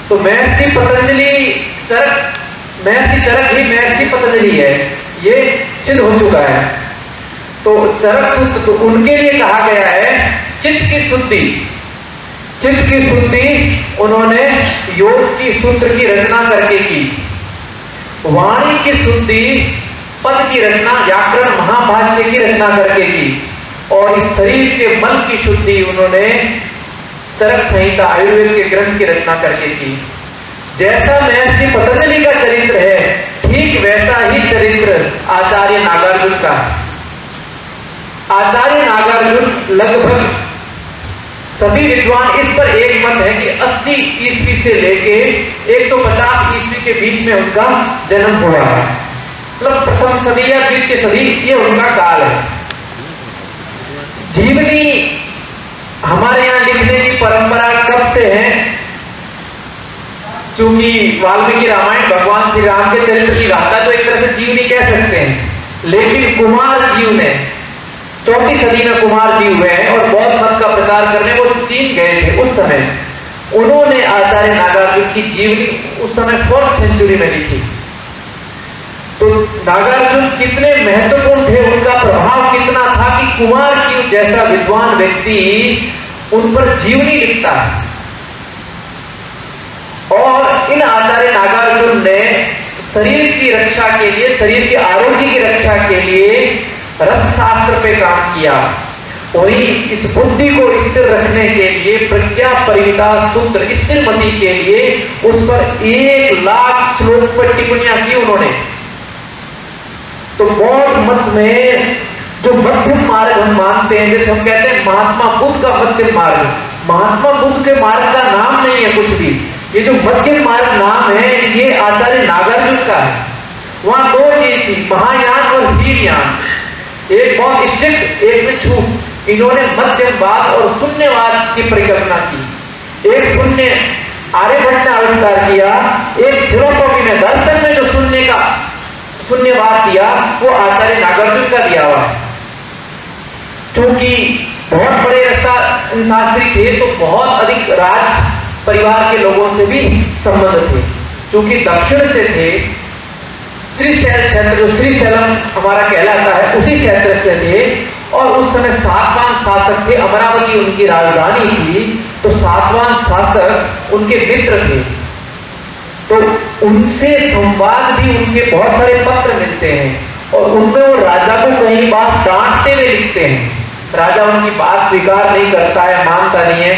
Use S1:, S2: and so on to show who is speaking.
S1: तो महर्षि चरक ही महर्षि पतंजलि है, ये सिद्ध हो चुका है। तो चरक सूत्र तो उनके लिए कहा गया है चित्त की शुद्धि उन्होंने योग की सूत्र की रचना करके की, वाणी की शुद्धि पद की रचना व्याकरण महाभाष्य की रचना करके की, और इस शरीर के मन की शुद्धि उन्होंने चरक संहिता आयुर्वेद के ग्रंथ की रचना करके की। जैसा महर्षि पतंजलि का चरित्र है, ठीक वैसा ही चरित्र आचार्य नागार्जुन का है। आचार्य नागार्जुन लगभग सभी विद्वान इस पर एक मत है कि 80 ईस्वी से लेके 150 ईस्वी के बीच में उनका जन्म हुआ है। मतलब प्रथम सदी या द्वितीय सदी, ये उनका काल है। जीवनी हमारे यहाँ लिखने की परंपरा कब से है? चूंकि वाल्मीकि रामायण भगवान श्री राम के चरित्र की गाथा तो एक तरह से जीवनी कह सकते हैं, लेकिन कुमार जीव ने 4वीं सदी में कुमार जी हुए हैं और बौद्ध मत का प्रचार करने वो चीन गए थे उस समय। उन्होंने आचार्य नागार्जुन की जीवनी उस समय 4th सेंचुरी में लिखी। तो नागार्जुन कितने महत्वपूर्ण थे, उनका प्रभाव कितना था कि कुमार जी जैसा विद्वान व्यक्ति उन पर जीवनी लिखता है। और इन आचार्य नागार्जुन ने शरीर की रक्षा के लिए, शरीर के आरोग्य की रक्षा के लिए रस शास्त्र पे काम किया। वही इस बुद्धि को स्थिर रखने के लिए प्रज्ञा परिहिता सूत्र स्थिरमति के लिए उस पर 1,00,000 श्लोक पर टिप्पणियां की उन्होंने। तो बौद्ध मत में जो मध्यम मार्ग हम मानते हैं, जैसे हम कहते हैं महात्मा बुद्ध का मध्यम मार्ग, महात्मा बुद्ध के मार्ग का नाम नहीं है कुछ भी, ये जो मध्यम मार्ग नाम है ये आचार्य नागार्जुन का है। वहां 2 चीज थी, महायान और हीनयान, एक बहुत स्ट्रिक्ट, एक में छूट। इन्होंने मध्यमवाद और शून्यवाद की परिकल्पना की। एक शून्य आर्यभट्ट ने आविष्कार किया, एक फिलोसॉफी में, दर्शन में जो शून्यवाद दिया वो आचार्य नागार्जुन का दिया हुआ है। क्योंकि बहुत बड़े शास्त्री थे तो बहुत अधिक राज परिवार के लोगों से भी संबंध थे। क्योंकि दक्षिण से थे, श्रीशैल क्षेत्र जो श्रीशैलम हमारा कहलाता है उसी क्षेत्र से थे, और उस समय सातवाहन शासक थे, अमरावती उनकी राजधानी थी। तो सातवाहन शासक उनके मित्र थे, तो उनसे संवाद भी, उनके बहुत सारे पत्र मिलते हैं और उनमें वो राजा को कई बार डांटते हुए लिखते हैं। राजा उनकी बात स्वीकार नहीं करता है, मानता नहीं है,